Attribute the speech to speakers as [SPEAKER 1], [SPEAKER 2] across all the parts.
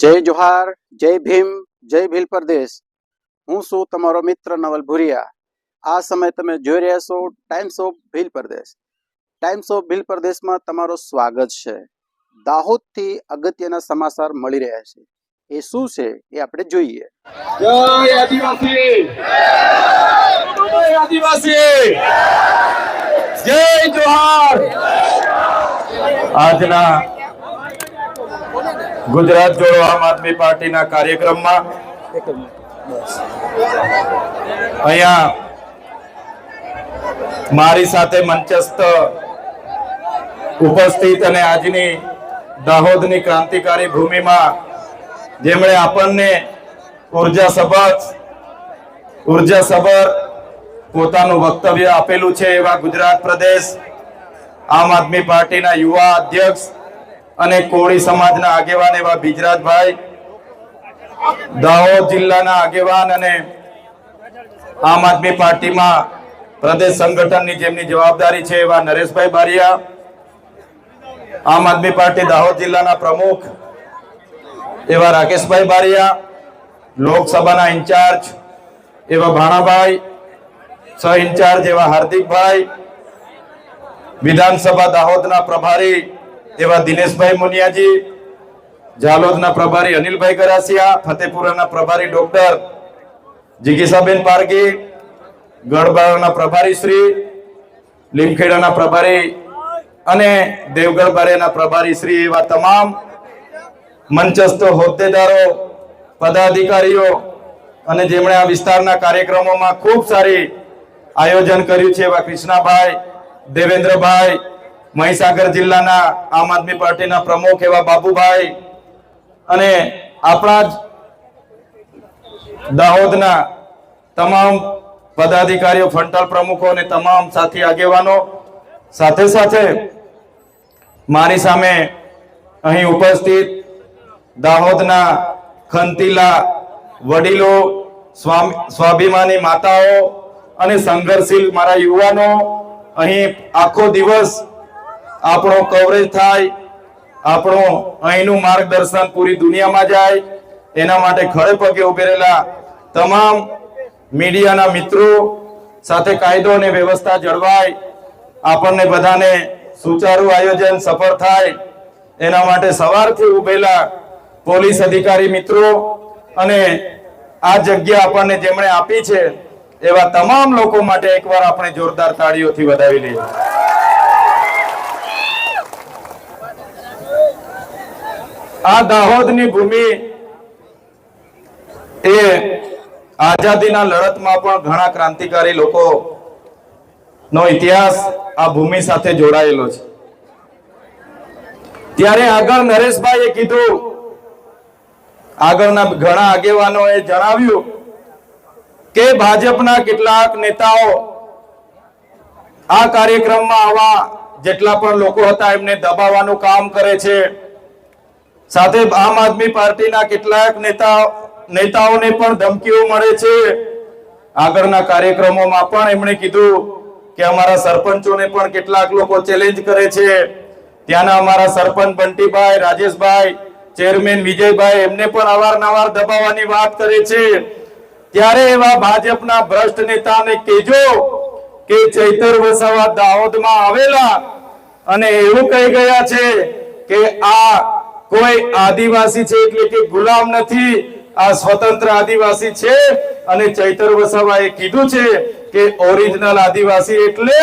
[SPEAKER 1] જય જોહાર, જય ભીમ, જય ભીલ પ્રદેશ। હું છું તમારો મિત્ર નવલ ભુરિયા। આ સમય તમે જોઈ રહ્યા છો times of Bhil Pradesh. Times of Bhil પ્રદેશમાં તમારો સ્વાગત છે। દાહોદથી અગત્યના સમાચાર મળી રહ્યા છે। એ શું છે એ આપણે જોઈએ।
[SPEAKER 2] જય આદિવાસી, જય આદિવાસી, જય જોહાર। આજના ગુજરાત જોડો આમ આદમી પાર્ટીના કાર્યક્રમમાં અહીંયા મારી સાથે મંચસ્થ ઉપસ્થિત અને આજની દાહોદની ક્રાંતિકારી ભૂમિમાં જેમણે આપણને ઉર્જાસભર પોતાનું વક્તવ્ય આપેલું છે એવા ગુજરાત પ્રદેશ આમ આદમી પાર્ટીના યુવા અધ્યક્ષ અને કોળી સમાજના આગેવાન એવા બિજરાજભાઈ, દાહોદ જિલ્લાના આગેવાન અને આમ આદમી પાર્ટીમાં પ્રદેશ સંગઠનની જેમની જવાબદારી છે એવા નરેશભાઈ બારિયા, આમ આદમી પાર્ટી દાહોદ જિલ્લાના પ્રમુખ એવા રાકેશભાઈ બારિયા, લોકસભાના ઇન્ચાર્જ એવા ભાણાભાઈ, સહ ઇન્ચાર્જ એવા હાર્દિકભાઈ, વિધાનસભા દાહોદના પ્રભારી એવા દિનેશભાઈ મુનિયાજી, જાલોદના પ્રભારી અનિલભાઈ ગરાસિયા, ફતેપુરાના પ્રભારી ડોક્ટર જીગીસાબેન પારગી, ગઢબારાના પ્રભારી શ્રી, લીમખેડાના પ્રભારી અને દેવગઢ બારેના પ્રભારી શ્રી એવા તમામ મંચસ્થ હોદ્દેદારો, પદાધિકારીઓ અને જેમણે આ વિસ્તારના કાર્યક્રમોમાં ખૂબ સારી આયોજન કર્યું છે એવા કૃષ્ણાભાઈ, દેવેન્દ્રભાઈ, મહીસાગર જિલ્લાના આમ આદમી પાર્ટીના પ્રમુખ એવા બાબુભાઈ અને આપણા જ દાહોદના તમામ પદાધિકારીઓ, ફંટલ પ્રમુખો અને તમામ સાથી આગેવાનો, સાથે સાથે મારી સામે અહીં ઉપસ્થિત દાહોદના ખંતીલા વડીલો, સ્વાભિમાની માતાઓ અને સંઘર્ષશીલ મારા યુવાનો અહીં આખો દિવસ આપણો કવરેજ થાય, આપણો અહીંનું માર્ગદર્શન પૂરી દુનિયામાં જાય એના માટે ખડે પગે ઉભી રહેલા તમામ મીડિયાના મિત્રો સાથે કાયદો અને વ્યવસ્થા જળવાય, આપણને બધાને સુચારુ આયોજન સફળ થાય એના માટે સવારથી ઉભેલા પોલીસ અધિકારી મિત્રો અને આ જગ્યા આપણને જેમણે આપી છે એવા તમામ લોકો માટે એકવાર આપણે જોરદાર તાળીઓથી વધાવી લઈએ। આ દાહોદની ભૂમિ એ આઝાદીના લડતમાં પણ ઘણા ક્રાંતિકારી લોકોનો ઇતિહાસ આ ભૂમિ સાથે જોડાયેલો છે। ત્યારે આગળ નરેશભાઈએ કીધું, આગળના ઘણા આગેવાનોએ જણાવ્યું કે ભાજપના કેટલાક નેતાઓ આ કાર્યક્રમમાં આવા જેટલા પણ લોકો હતા એમને દબાવવાનું કામ કરે છે, સાથે આમ આદમી પાર્ટીના કેટલાક નેતાઓને પણ ધમકીઓ મળે છે। આગળના કાર્યક્રમોમાં પણ એમણે કીધું કે અમારા સરપંચોને પણ કેટલાક લોકો ચેલેન્જ કરે છે, ત્યાંના અમારા સરપંચ બંટીભાઈ, રાજેશભાઈ, ચેરમેન વિજયભાઈ એમને પણ અવારનવાર દબાવવાની વાત કરે છે। ત્યારે એવા ભાજપના ભ્રષ્ટ નેતાને કહેજો કે ચૈતર વસાવા દાહોદમાં આવેલા અને એવું કહી ગયા છે કે આ કોઈ આદિવાસી છે એટલે કે ગુલામ નથી, આ સ્વતંત્ર આદિવાસી છે અને ચૈતર વસાવાએ કીધું છે કે ઓરિજિનલ આદિવાસી એટલે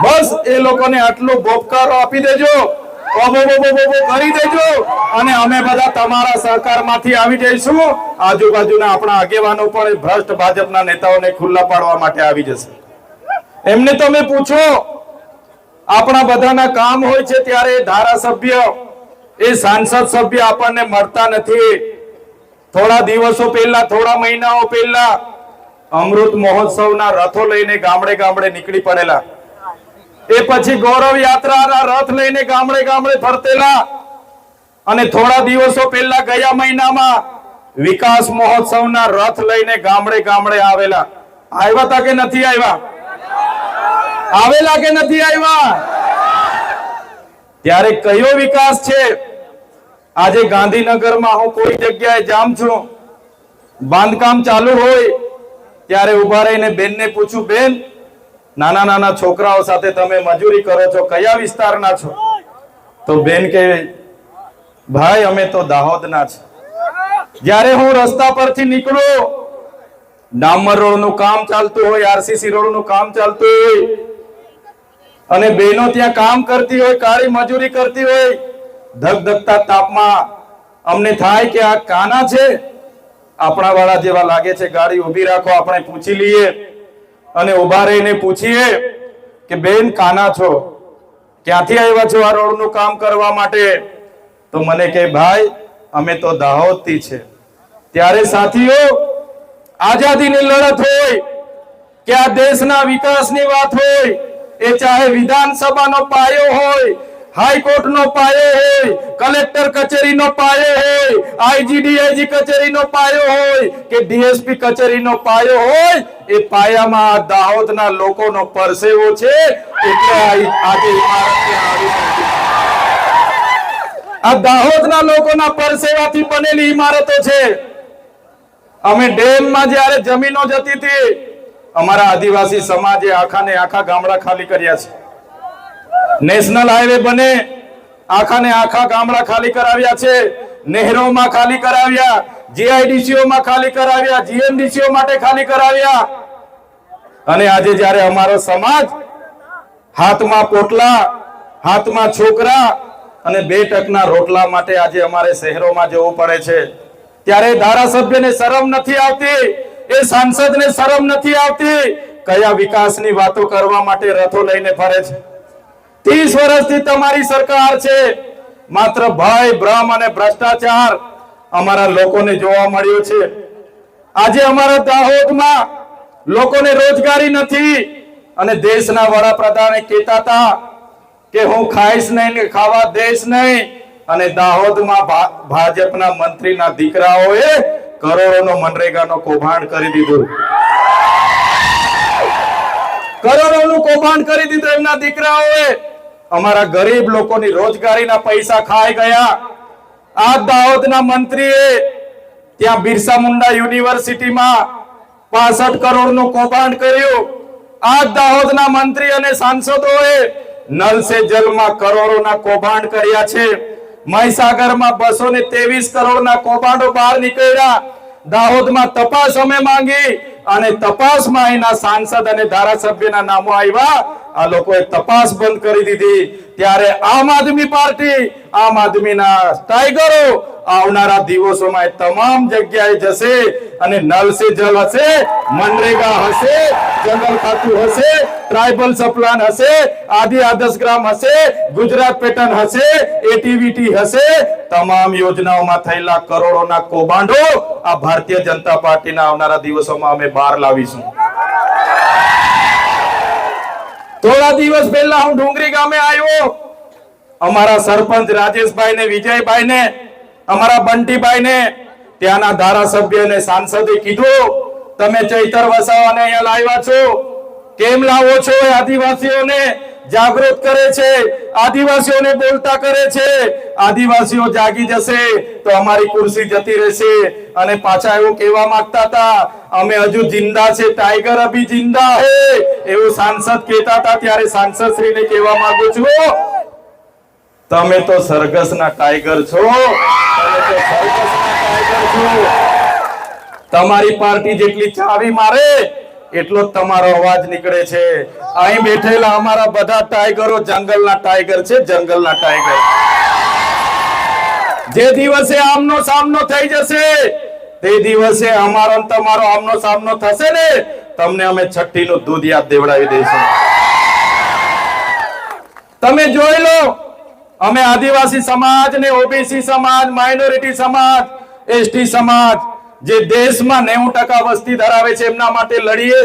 [SPEAKER 2] બસ એ લોકોને આટલો બોબકારો આપી દેજો, કરી દેજો અને અમે બધા તમારા સહકારમાંથી આવી જઈશું। આજુબાજુના આપણા આગેવાનો પણ ભ્રષ્ટ ભાજપના નેતાઓને ખુલ્લા પાડવા માટે આવી જશે। એમને તમે પૂછો, આપણા બધાના કામ હોય છે ત્યારે ધારાસભ્ય એ સાંસદ સભ્ય આપણને મળતા નથી। થોડા દિવસો પહેલા, થોડા મહિનાઓ પહેલા અમૃત મહોત્સવના રથો લઈને ગામડે ગામડે નીકળી પડેલા, એ પછી ગૌરવ યાત્રાના રથ લઈને ગામડે ગામડે ફરતેલા અને થોડા દિવસો પહેલા ગયા મહિનામાં વિકાસ મહોત્સવના રથ લઈને ગામડે ગામડે આવેલા। આવ્યા તા કે નથી આવ્યા? આવેલા કે નથી આવ્યા? ત્યારે કયો વિકાસ છે? આજે ગાંધીનગરમાં હું કોઈ જગ્યાએ જામ છું, બાંધકામ ચાલુ હોય ત્યારે ઉભા રહીને બેનને પૂછું, બેન નાના નાના છોકરાઓ સાથે તમે મજૂરી કરો છો, કયા વિસ્તારના છો? તો બેન કે ભાઈ અમે તો દાહોદના છે. જ્યારે હું રસ્તા પરથી નીકળું, ડામર રોડનું કામ ચાલતું હોય, આરસીસી રોડનું કામ ચાલતું હોય અને બહેનો ત્યાં કામ કરતી હોય, કાળી મજૂરી કરતી હોય, ધગધગતા તાપમાં અમને થાય કે આ કાના છે, આપણા વાળા જેવા લાગે છે, ગાડી ઊભી રાખો, આપણે પૂછી લઈએ. અને ઉભા રહીને પૂછીએ કે બેન કાના છો, ક્યાંથી આવ્યા છો આ રોડનું કામ કરવા માટે? તો મને કહે ભાઈ અમે તો દાહોદથી છે. ત્યારે સાથીઓ, આઝાદીની લડત હોય કે આ દેશના વિકાસની વાત હોય, એ ચાહે વિધાનસભાનો પાયો હોય, હાઈકોર્ટનો પાયો હોય, કલેક્ટર કચેરીનો પાયો હોય, આઈજીડીઆઈજી કચેરીનો પાયો હોય કે ડીએસપી કચેરીનો પાયો હોય, એ પાયામાં દાહોદના લોકોનો પરસેવો છે. એટલે આજે ઇમારત આવી આ દાહોદના લોકોના પરસેવાથી બનેલી ઇમારતો છે. અમે ડેમમાં જ્યારે જમીનો જતી હતી, અમારા આદિવાસી સમાજે આખા ને આખા ગામડા ખાલી કર્યા છે. નેશનલ હાઈવે બને, આખા ને આખા ગામડા ખાલી કરાવ્યા છે. નહેરોમાં ખાલી કરાવ્યા, જીઆઈડીસીઓમાં ખાલી કરાવ્યા, જીએમડીસીઓ માટે ખાલી કરાવ્યા. અને આજે જ્યારે અમારો સમાજ હાથમાં પોટલા, હાથમાં છોકરા અને 2 ટકના રોટલા માટે આજે અમારે શહેરોમાં જવું પડે છે, ત્યારે ધારાસભ્યને શરમ નથી આવતી, એ સાંસદને શરમ નથી આવતી. કયા વિકાસની વાતો કરવા માટે રથો લઈને ફરે છે? 30 વર્ષથી તમારી સરકાર છે. માત્ર ભય, ભ્રમ અને ભ્રષ્ટાચાર અમારા લોકોને જોવા મળ્યો છે. આજે અમારા દાહોદમાં લોકોને રોજગારી નથી અને દેશના વડાપ્રધાને કહેતા હતા કે હું ખાઈશ નહીં ને ખાવા દઈશ નહીં. અને દાહોદમાં ભાજપના મંત્રીના દીકરાઓએ કરોડોનો મનરેગાનો કૌભાંડ કરી દીધું. કરોડોનું કૌભાંડ કરી દીધું એમના દીકરાઓએ. અમારા ગરીબ લોકોની રોજગારીના પૈસા ખાઈ ગયા. આ દાહોદના મંત્રીએ ત્યાં બિરસા મુંડા યુનિવર્સિટીમાં 65 કરોડનું કૌભાંડ કર્યું. આ દાહોદના મંત્રી અને સાંસદોએ નલ સે જલમાં કરોડોના કૌભાંડ કર્યા છે. મહીસાગરમાં 223 કરોડના કૌભાંડો બહાર નીકળ્યા. દાહોદમાં તપાસ અમે માંગી અને તપાસમાં અહીંના સાંસદ અને ધારાસભ્યના નામો આવ્યા. આ લોકોએ તપાસ બંધ કરી દીધી. ત્યારે આમ આદમી પાર્ટી, આમ આદમીના ટાઈગરો આવનારા દિવસોમાં તમામ જગ્યાએ જશે અને નલ સે જલ હશે, મનરેગા હશે, જંગલ ખાતું હશે, ટ્રાઇબલ સપ્લાન હશે, આદિ આદર્શ ગ્રામ હશે, ગુજરાત પેટર્ન હશે, એટીવીટી હશે. તમામ યોજનાઓમાં થયેલા કરોડોના કૌભાંડો આ ભારતીય જનતા પાર્ટીના આવનારા દિવસોમાં અમે બહાર લાવીશું. થોડા દિવસ પહેલા હું ડુંગરી ગામે આવ્યો. અમારા સરપંચ રાજેશભાઈ ને વિજયભાઈ ને, અમારા બંટીભાઈ ને, ત્યાંના ધારાસભ્ય ને સાંસદે કીધું તમે ચૈતર વસાવાને અહીંયા લાવ્યા છો, કેમ લાવો છો? આદિવાસીઓને જાગૃત કરે છે, આદિવાસીઓને બોલતા કરે છે. આદિવાસીઓ જાગી જશે તો અમારી ખુરશી જતી રહેશે. અને પાછા એવું કહેવા માંગતા હતા અમે હજુ જિંદા છે, ટાઈગર અભી જિંદા હે, એવું સાંસદ કહેતા હતા. ત્યારે સાંસદ શ્રીને કહેવા માંગુ છું તમે તો સરઘસના ટાઈગર છો, તમે તો સરઘસના ટાઈગર છો. તમારી પાર્ટી જેટલી ચાવી મારે એટલો તમારો અવાજ નીકળે છે. અહીં બેઠેલા અમારા બધા ટાઈગરો જંગલના ટાઈગર છે, જંગલના ટાઈગર. જે દિવસે આમનો સામનો થઈ જશે તે દિવસે અમારો તમારો આમનો સામનો થશે ને, તમને અમે છઠ્ઠીનું દૂધ યાદ દેવડાવી દઈશું. તમે જોઈ લો, અમે આદિવાસી સમાજ ને ઓબીસી સમાજ, માઇનોરિટી સમાજ, એસટી સમાજ જે દેશમાં 90% વસ્તી ધરાવે છે એમના માટે લડીએ,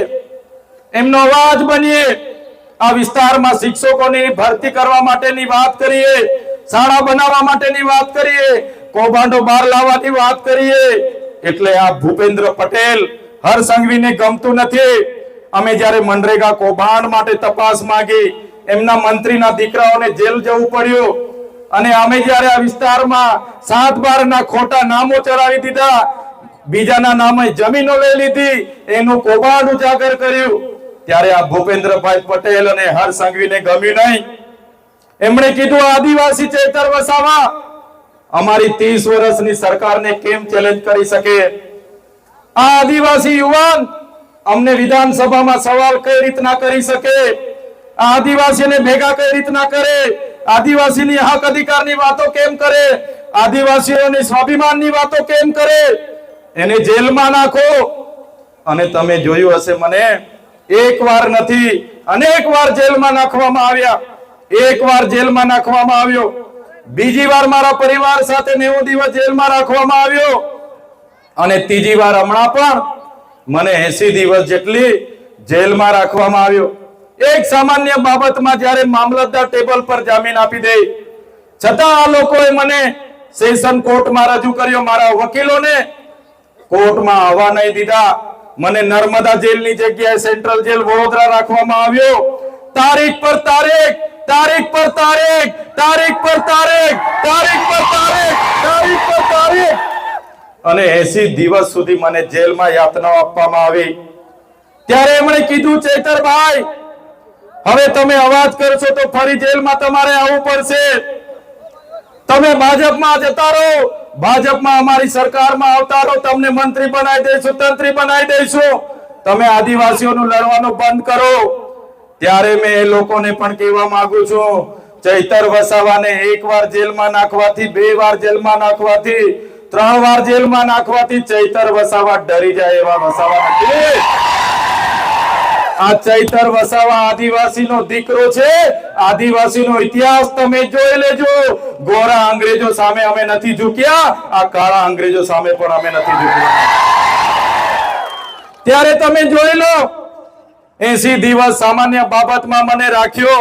[SPEAKER 2] એમનો અવાજ બનીએ. આ વિસ્તારમાં શિક્ષકોની ભરતી કરવા માટેની વાત કરીએ, શાળા બનાવવા માટેની વાત કરીએ, કૌભાંડો બહાર લાવવાની વાત કરીએ. એટલે આ ભૂપેન્દ્ર પટેલ હર્ષ સંઘવીને ગમતું નથી. અમે જ્યારે મનરેગા કૌભાંડ માટે તપાસ માંગી, એમના મંત્રીના દીકરાઓને જેલ જવું પડ્યું, અને અમે જ્યારે આ વિસ્તારમાં 7/12 ખોટા નામો ચડાવી દીધા, બીજાના નામે જમીનો લઈ લીધી, એનું કૌભાંડ ઉજાગર કર્યું, ત્યારે આ ભૂપેન્દ્રભાઈ પટેલ અને હર્ષ સંઘવીને ગમ્યું નહીં. એમણે કીધું આદિવાસી ચૈતર વસાવા અમારી 30 વર્ષની સરકારને કેમ ચેલેન્જ કરી શકે? આ આદિવાસી યુવાન અમને વિધાનસભામાં સવાલ કઈ રીતના કરી શકે? આ આદિવાસીને ભેગા કઈ રીતના કરે? આદિવાસીની હક અધિકારની વાતો કેમ કરે? આદિવાસીઓની સ્વાભિમાનની વાતો કેમ કરે? એને જેલમાં નાખો. અને તમે જોયું હશે, મને એકવાર નથી અનેક વાર જેલમાં નાખવામાં આવ્યા. એકવાર જેલમાં નાખવામાં આવ્યો, બીજી વાર મારા પરિવાર સાથે 90 દિવસ જેલમાં રાખવામાં આવ્યો, અને ત્રીજી વાર હમણાં પણ મને 80 દિવસ જેટલી જેલમાં રાખવામાં આવ્યો. એક સામાન્ય બાબતમાં જ્યારે મામલતદાર ટેબલ પર જામીન આપી દે, છતાં આ લોકોએ મને સેશન કોર્ટમાં રજૂ કર્યો. મારા વકીલોને કોર્ટમાં આવવા નહીં દીધા. મને નર્મદા જેલની જગ્યાએ સેન્ટ્રલ જેલ વડોદરા રાખવામાં આવ્યો. તારીખ પર તારીખ, તારીખ પર તારીખ, તારીખ પર તારીખ, તારીખ પર તારીખ, તારીખ પર તારીખ, અને 80 દિવસ સુધી મને જેલમાં યાતનાઓ આપવામાં આવી. ત્યારે એમણે કીધું, ચૈતરભાઈ, હવે તમે અવાજ કરશો તો ફરી જેલમાં તમારે આવવું પડશે. તમે ભાજપમાં જતા રહો, ભાજપમાં અમારી સરકારમાં આવતા રહો, તમને મંત્રી બનાવી દઈશું, તંત્રી બનાવી દઈશું. તમે આદિવાસીઓનું લડવાનું બંધ કરો. ત્યારે મેં એ લોકોને પણ કહેવા માંગુ છું, ચૈતર વસાવાને 1 વાર જેલમાં નાખવાથી, 2 વાર જેલમાં નાખવાથી, 3 વાર જેલમાં નાખવાથી ચૈતર વસાવા ડરી જાય એવા વસાવા નથી. આ ચૈતર વસાવા આદિવાસીનો દીકરો છે. આદિવાસીનો ઇતિહાસ તમે જોઈ લેજો. ગોરા અંગ્રેજો સામે અમે નથી ઝૂક્યા, આ કાળા અંગ્રેજો સામે પણ અમે નથી ઝૂક્યા. ત્યારે તમે જોઈ લો, 80 દિવસ સામાન્ય બાબતમાં મને રાખ્યો,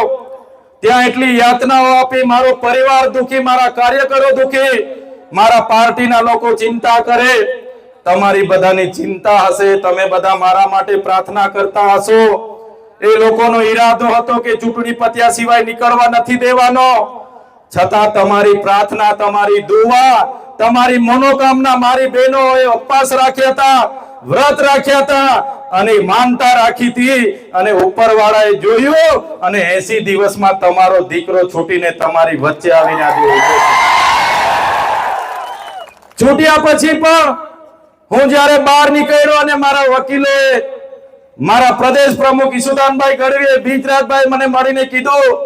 [SPEAKER 2] ત્યાં એટલી યાતનાઓ આપી, મારો પરિવાર દુખી, મારા કાર્યકરો દુખી, મારા પાર્ટીના લોકો ચિંતા કરે. તમારી બધાની ચિંતા હશે, તમે બધા મારા માટે પ્રાર્થના કરતા હશો. એ લોકોનો ઈરાદો હતો કે ચૂંટણી પત્યા સિવાય નીકળવા નથી દેવાનો, છતાં તમારી પ્રાર્થના, તમારી દુઆ, તમારી મનોકામના મારી બહેનોએ ઉપવાસ રાખ્યા હતા, વ્રત રાખ્યા હતા, અને માનતા રાખી હતી, અને ઉપરવાળાએ જોયું, અને 80 દિવસમાં તમારો દીકરો છૂટીને તમારી વચ્ચે આવીને આજે ઉભો છે. છૂટ્યા પછી પણ હું જ્યારે બહાર નીકળ્યો, અને મારા વકીલોએ, મારા પ્રદેશ પ્રમુખ ઈસુદાનભાઈ ગઢવીએ, બીજરાજભાઈ મને મળીને કીધું,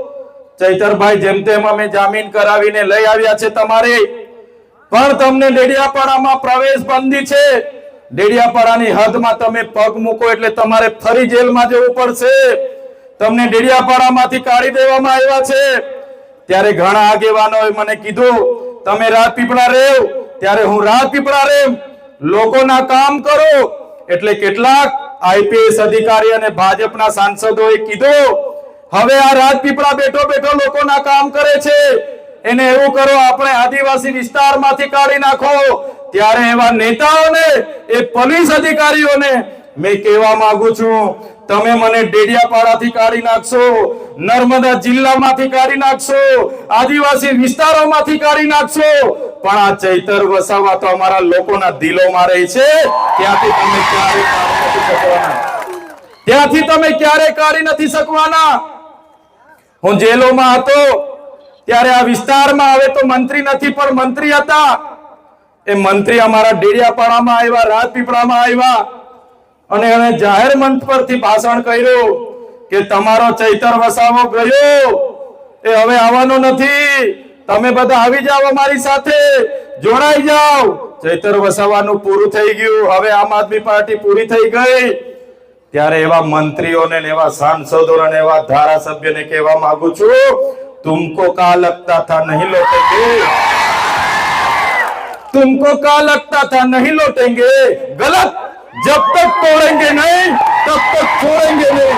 [SPEAKER 2] ચૈતરભાઈ, જેમ તેમ અમે જામીન કરાવીને લઈ આવ્યા છે તમારે, પણ તમને ડેડિયાપાડામાં પ્રવેશ બંધી છે. ડેડિયાપાડાની હદમાં તમે પગ મૂકો એટલે તમારે ફરી જેલમાં જવું પડશે. તમને ડેડિયાપાડામાંથી કાઢી દેવામાં આવ્યા છે. ત્યારે ઘણા આગેવાનોએ મને કીધું, તમે રાજપીપળા રહેવ. ત્યારે હું રાજપીપળા રહેવ, લોકોના કામ કરો. એટલે કેટલાક આઈપીએસ અધિકારી અને ભાજપના સાંસદોએ કીધું, હવે આ રાજપીપળા બેઠો બેઠો લોકોના કામ કરે છે, એને એવું કરો, આપણે આદિવાસી વિસ્તારમાંથી કાઢી નાખો. ત્યારે એવા નેતાઓને, એ પોલીસ અધિકારીઓને મેં કહેવા માંગુ છું, તમે મને ડેડિયાપાડાથી કાઢી નાખશો, નર્મદા જિલ્લામાંથી કાઢી નાખશો, આદિવાસી વિસ્તારોમાંથી કાઢી નાખશો, પણ આ ચૈતર વસાવા તો અમારા લોકોના દિલોમાં રહે છે. ત્યાંથી તમે ક્યારે કાઢી નથી શકવાના. ત્યાંથી તમે ક્યારે કાઢી નથી શકવાના. હું જેલોમાં હતો ત્યારે આ વિસ્તારમાં, હવે તો મંત્રી નથી પણ મંત્રી હતા, એ મંત્રી અમારા ડેડિયાપાડામાં આવ્યા, રાજપીપળામાં આવ્યા, અને એને જાહેર મંચ પરથી ભાષણ કર્યું કે તમારો ચૈતર વસાવો ગયો, એ હવે આવવાનો નથી, તમે બધા આવી જાઓ, અમારી સાથે જોડાઈ જાઓ. ચૈતર વસાવાનું પૂરું થઈ ગયું, હવે આમ આદમી પાર્ટી પૂરી થઈ ગઈ. ત્યારે એવા મંત્રીઓને, એવા સાંસદોને, એવા ધારાસભ્યોને કહેવા માંગુ છું, तुमको का लगता था नहीं लौटेंगे, तुमको का लगता था नहीं लौटेंगे, गलत. जब तक तोड़ेंगे नहीं तब तक छोड़ेंगे नहीं.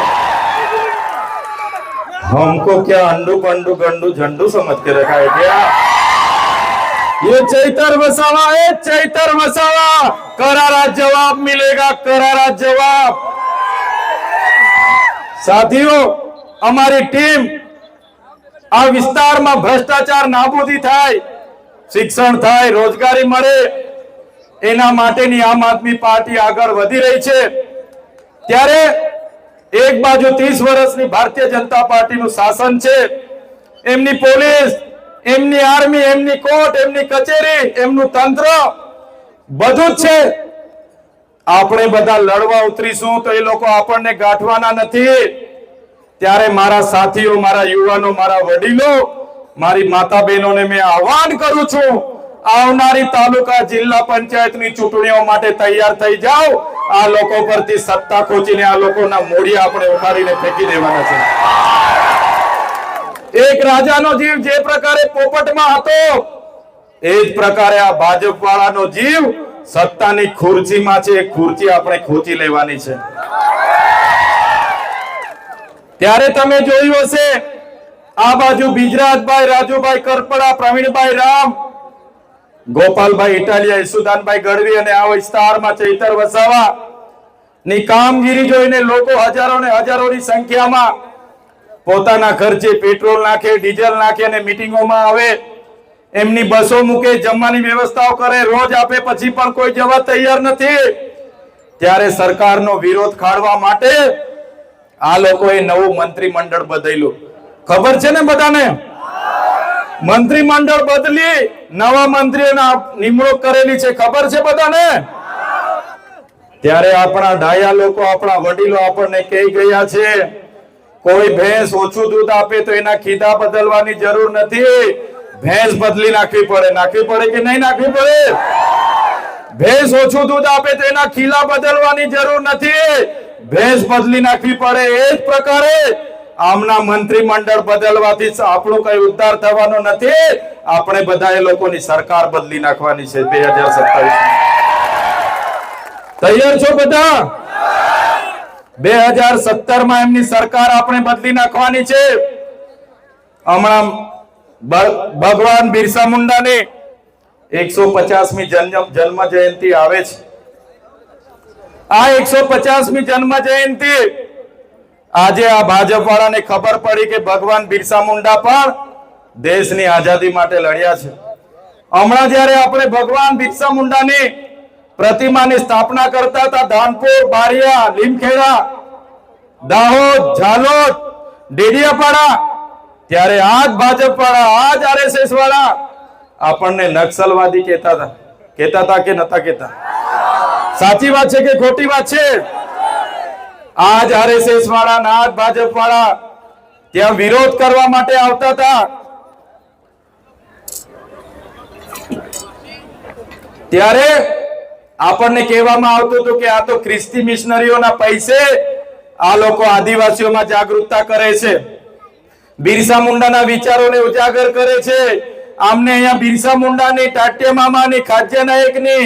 [SPEAKER 2] हमको क्या अंडू पंडू गंडू झंडू समझ के रखा है क्या? ये चैतर वसावा करारा जवाब मिलेगा, करारा जवाब। साथियों, અમારી ટીમ આ વિસ્તારમાં ભ્રષ્ટાચાર નાબૂદી થાય, શિક્ષણ થાય, રોજગારી મળે, એના માટેની આમ આદમી પાર્ટી આગળ વધી રહી છે। ત્યારે એક બાજુ 30 વર્ષની ભારતીય જનતા પાર્ટીનું શાસન છે, એમની પોલીસ, એમની આર્મી, એમની કોર્ટ, એમની કચેરી, એમનું તંત્ર બધું જ છે। આપણે બધા લડવા ઉતરીશું તો એ લોકો આપણને ગાંઠવાના નથી। ત્યારે મારા સાથીઓ, મારા યુવાનો, મારા વડીલો, મારી માતા બહેનોને મેં આહવાન કરું છું, આવનારી તાલુકા જિલ્લા પંચાયતની ચૂંટણીઓ માટે તૈયાર થઈ જાઓ। આ લોકો પરથી સત્તા ખોચીને આ લોકોના મોઢિયા આપણે ઉખાડીને ફેંકી દેવાના છે। એક રાજાનો જીવ જે પ્રકારે પોપટમાં હતો, એ જ પ્રકારે આ ભાજપ વાળાનો જીવ સત્તાની ખુરશીમાં છે। ખુરશી આપણે ખોચી લેવાની છે। ત્યારે તમે જોયું હશે, આ બાજુ બિજરાજભાઈ, રાજુભાઈ કરપડા, પ્રવીણભાઈ રામ, ગોપાલભાઈ ઇટાલિયા, ઈસુદાનભાઈ ગઢવી અને આ વિસ્તારમાં ચૈતર વસાવા ની કામગીરી જોઈને લોકો હજારો ને હજારોની સંખ્યામાં પોતાના ખર્ચે પેટ્રોલ નાખે, ડીઝલ નાખે અને મીટિંગોમાં આવે, એમની બસો મૂકે, જમવાની વ્યવસ્થાઓ કરે, રોજ આપે, પછી પણ કોઈ જવા તૈયાર નથી। ત્યારે સરકારનો વિરોધ ખાળવા માટે આ લોકોએ નવું મંત્રીમંડળ બદલ્યું। ખબર છે ને બધાને? મંત્રીમંડળ બદલી નવા મંત્રીઓના નિમણૂક કરેલી છે, ખબર છે બધાને? ત્યારે આપણા ડાયા લોકો, આપણા વડીલો આપણને કહી ગયા છે, કોઈ ભેંસ ઓછું દૂધ આપે તો એના ખીધા બદલવાની જરૂર નથી, ભેંસ બદલી નાખવી પડે। નાખવી પડે કે નહીં નાખવી પડે? ભેંસ ઓછું દૂધ આપે તો એના ખીલા બદલવાની જરૂર નથી, ભેંસ બદલી નાખવી પડે। એ જ પ્રકારે આમના મંત્રીમંડળ બદલવાથી આપણું કઈ ઉદ્ધાર થવાનો નથી, આપણે બધા એ લોકોની સરકાર બદલી નાખવાની છે 2027। તૈયાર છો બધા? 2017 માં એમની સરકાર આપણે બદલી નાખવાની છે। હમણાં ભગવાન બિરસા મુંડાની 150મી જન્મ જયંતિ આવે છે। આ 150મી જન્મ જયંતિ આજે આ ભાજપ વાળાને ખબર પડી કે ભગવાન બિરસા મુંડા પણ દેશની આઝાદી માટે લડ્યા છે। હમણાં જ્યારે આપણે ભગવાન બિરસા મુંડાની પ્રતિમાની સ્થાપના કરતા હતા, ધાનપુર, બારિયા, લીમખેડા, દાહોદ, ઝાલોદ, ડેડિયાપાડા, ત્યારે આ જ ભાજપ વાળા, આ જ આરએસએસ વાળા આપણને નક્સલવાદી કહેતા હતા કે નતા કહેતા? સાચી વાત છે કે ખોટી વાત છે? આજ આરએસએસ વાળા, આજ ભાજપ વાળા ત્યાં વિરોધ કરવા માટે આવતા હતા। ત્યારે આપણને કહેવામાં આવતું હતું કે આ તો ખ્રિસ્તી મિશનરીઓના પૈસે આ લોકો આદિવાસીઓમાં જાગૃતતા કરે છે, બિરસા મુંડાના વિચારોને ઉજાગર કરે છે। આમને અહીંયા બિરસા મુંડાની, ટાટ્યા મામાની, ખાદ્ય નાયકની,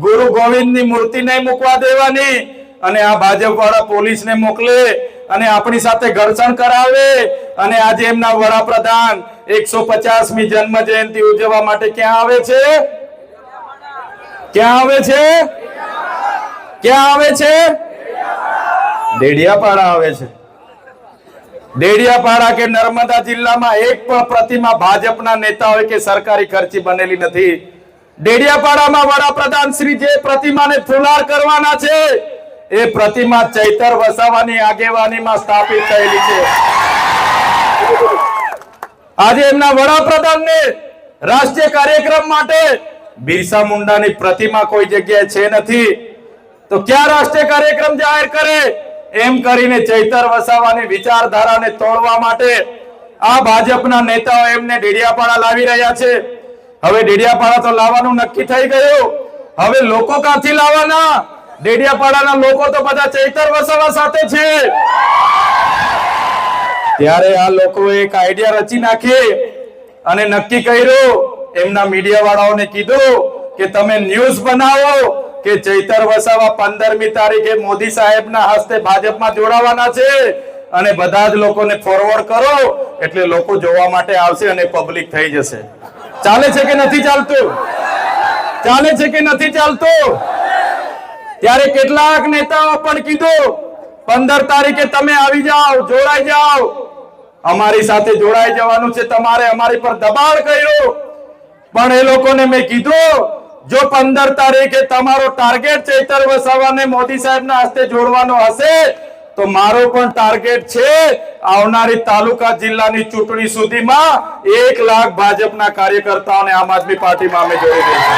[SPEAKER 2] ગુરુ ગોવિંદની મૂર્તિ નહીં મૂકવા દેવાની, અને આ ભાજપ વાળા પોલીસને મોકલે અને આપણી સાથે ઘર્ષણ કરાવે, અને આજે એમના વડાપ્રધાન 150મી જન્મ જયંતિ ઉજવવા માટે ક્યાં આવે છે? ક્યાં આવે છે? ક્યાં આવે છે? ડેડિયાપાડા આવે છે। ડેડિયાપાડા કે નર્મદા જિલ્લામાં એક પણ પ્રતિમા ભાજપના નેતાઓ કે સરકારી ખર્ચી બનેલી નથી। ડેડિયાપાડામાં વડાપ્રધાન શ્રી જે પ્રતિમાને ફુલાર કરવાના છે, એ પ્રતિમા ચૈતર વસાવાની આગેવાનીમાં સ્થાપિત થયેલી છે। આજે એમના વડાપ્રધાનને રાષ્ટ્રીય કાર્યક્રમ માટે બિરસા મુંડાની પ્રતિમા કોઈ જગ્યાએ છે નથી, તો ક્યાં રાષ્ટ્રીય કાર્યક્રમ જાહેર કરે? એમ કરીને ચૈતર વસાવાની વિચારધારાને તોડવા માટે આ ભાજપના નેતાઓ એમને ડેડિયાપાડા લાવી રહ્યા છે। હવે ડેડિયાપાડા તો લાવવાનું નક્કી થઈ ગયું, હવે લોકો ક્યાંથી લાવવાના? ડેડિયાપાડાના લોકો તો બધા ચૈતર વસાવા સાથે છે। ત્યારે આ લોકોએ એક આઈડિયા રચી નાખી અને નક્કી કર્યું, એમના મીડિયા વાળાઓને કીધું કે તમે ન્યૂઝ બનાવો કે ચૈતર વસાવા 15મી તારીખે મોદી સાહેબના હસ્તે ભાજપમાં જોડાવાના છે, અને બધા જ લોકોને ફોરવર્ડ કરો, એટલે લોકો જોવા માટે આવશે અને પબ્લિક થઈ જશે। ચાલે છે કે નથી ચાલતું? ચાલે છે કે નથી ચાલતું? ત્યારે કેટલાક નેતાઓ પણ કીધું 15 તારીખે તમે આવી જાઓ, જોડાઈ જાઓ. અમારી સાથે જોડાઈ જવાનું છે તમારે. અમારી પર દબાણ કર્યું, પણ એ લોકોને મેં કીધું જો 15 તારીખે તમારો ટાર્ગેટ ચૈતર વસાવાને મોદી સાહેબના હસ્તે જોડવાનો હશે તો મારો પણ ટાર્ગેટ છે આવનારી તાલુકા જિલ્લાની ચૂંટણી સુધીમાં 1 લાખ ભાજપના કાર્યકર્તાઓને આમ આદમી પાર્ટીમાં અમે જોડી દઈશું.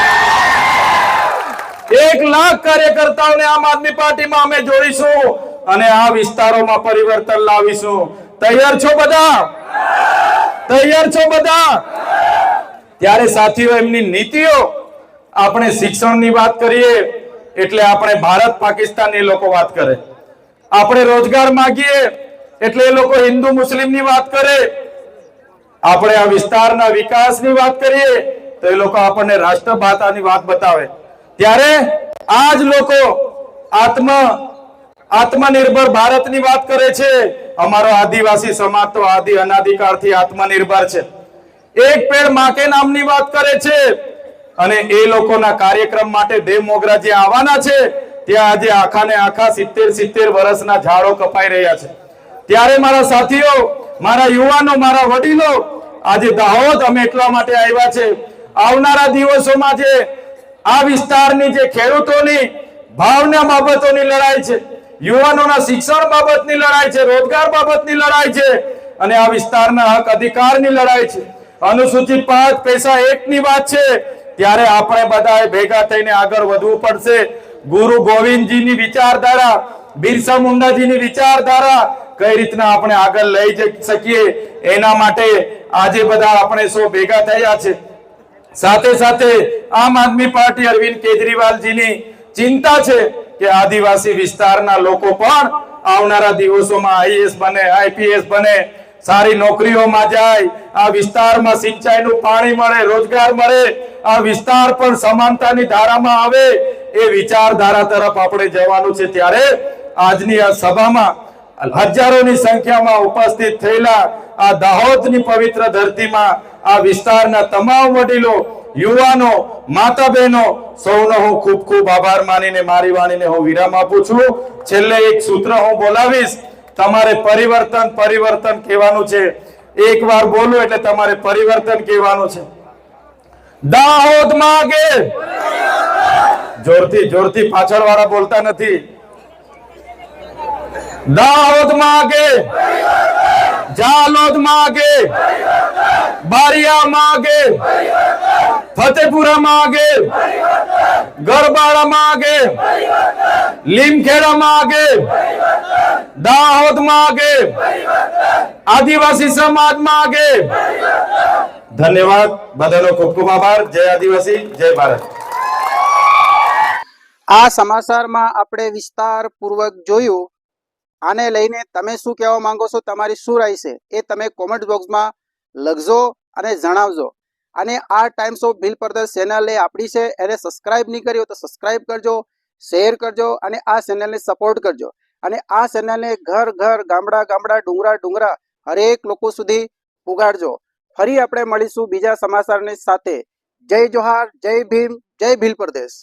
[SPEAKER 2] 1 લાખ કાર્યકર્તાઓને આમ આદમી પાર્ટીમાં અમે જોડીશું અને આ વિસ્તારોમાં પરિવર્તન લાવીશું. તૈયાર છો બધા? તૈયાર છો બધા? ત્યારે સાથીઓ, એમની નીતિઓ, આપણે શિક્ષણની વાત કરીએ એટલે આપણે ભારત પાકિસ્તાનની લોકો વાત કરે. આપણે રોજગાર માંગીએ એટલે એ લોકો હિન્દુ મુસ્લિમની વાત કરે. આપણે આ વિસ્તારના વિકાસની વાત કરીએ તો એ લોકો આપણને રાષ્ટ્રભાષાની વાત બતાવે. ત્યારે આ જ લોકો આત્મનિર્ભર ભારતની વાત કરે છે. અમારો આદિવાસી સમાજ તો અનાદિકાળથી આત્મનિર્ભર છે. એક પેડ માં કે નામની વાત કરે છે અને એ લોકોના કાર્યક્રમ માટે દેવ મોગરા જે આવવાના છે ત્યાં આજે આખા ને આખા 70 વર્ષના ઝાડો કપાઈ રહ્યા છે. ત્યારે મારા સાથીઓ, મારા યુવાનો, મારા વડીલો, આજે દાહોદ અમે એટલા માટે આવ્યા છે. આવનારા દિવસોમાં જે આ વિસ્તારની જે ખેડૂતોની ભાવના બાબતોની લડાઈ છે, યુવાનોના શિક્ષણ બાબતની લડાઈ છે, રોજગાર બાબતની લડાઈ છે અને આ વિસ્તારના હક અધિકારની લડાઈ છે, અનુસૂચિત 5 પૈસા 1 ની વાત છે. ત્યારે આપણે બધાએ ભેગા થઈને આગળ વધવું પડશે. ગુરુ ગોવિંદજીની વિચારધારા, બિરસા મુંડાજીની વિચારધારા કઈ રીતના આપણે આગળ લઈ જઈ શકીએ એના માટે આજે બધા આપણે સૌ ભેગા થયા છે. સાથે સાથે આમ આદમી પાર્ટી અરવિંદ કેજરીવાલજીની ચિંતા છે કે આદિવાસી વિસ્તારના લોકો પણ આવનારા દિવસોમાં આઈએએસ બને, આઈપીએસ બને, સારી નોકરીઓમાં જાય, આ વિસ્તારમાં સિંચાઈનું પાણી મળે, રોજગાર મળે, આ વિસ્તાર પણ સમાનતાની ધારામાં આવે, એ વિચારધારા તરફ આપણે જવાનું છે. ત્યારે આજની આ સભામાં હજારોની સંખ્યામાં ઉપસ્થિત થયેલા આ દાહોદની પવિત્ર ધરતીમાં આ વિસ્તારના તમામ વડીલો, યુવાનો, માતા બહેનો સૌનો હું ખૂબ ખૂબ આભાર માનીને મારી વાણીને હું વિરામ આપું છું. છેલ્લે એક સૂત્ર હું બોલાવીશ. તમારે પરિવર્તન કહેવાનું છે. એક વાર બોલું એટલે તમારે પરિવર્તન કહેવાનું છે. દાહોદ માંગે, જોરથી પાછળ વાળા બોલતા નથી. દાહોદ માંગે, જાલોદ માંગે, બારિયા માંગે, ફતેપુરા માંગે, ગરબાડા માંગે, લીમખેડા માંગે, દાહોદ માંગે, આદિવાસી સમાજ માંગે. ધન્યવાદ. બધાનો ખૂબ ખૂબ આભાર. જય આદિવાસી, જય ભારત.
[SPEAKER 1] આ સમાચારમાં આપણે વિસ્તારપૂર્વક જોયું. આને લઈને તમે શું કહેવા માંગો છો, તમારી શું રાય છે એ તમે કોમેન્ટ બોક્સમાં લખજો અને જણાવજો. અને આ times of Bhil Pradesh channel એ આપણી છે, એને સબસ્ક્રાઇબ નહીં કર્યો તો સબસ્ક્રાઇબ કરજો, શેર કરજો અને આ ચેનલને સપોર્ટ કરજો. અને આ ચેનલને ઘર ગામડા ડુંગરા હરેક લોકો સુધી પુગાડજો. ફરી આપણે મળીશું બીજા સમાચારની સાથે. જય જોહાર, જય ભીમ, જય ભીલ પ્રદેશ.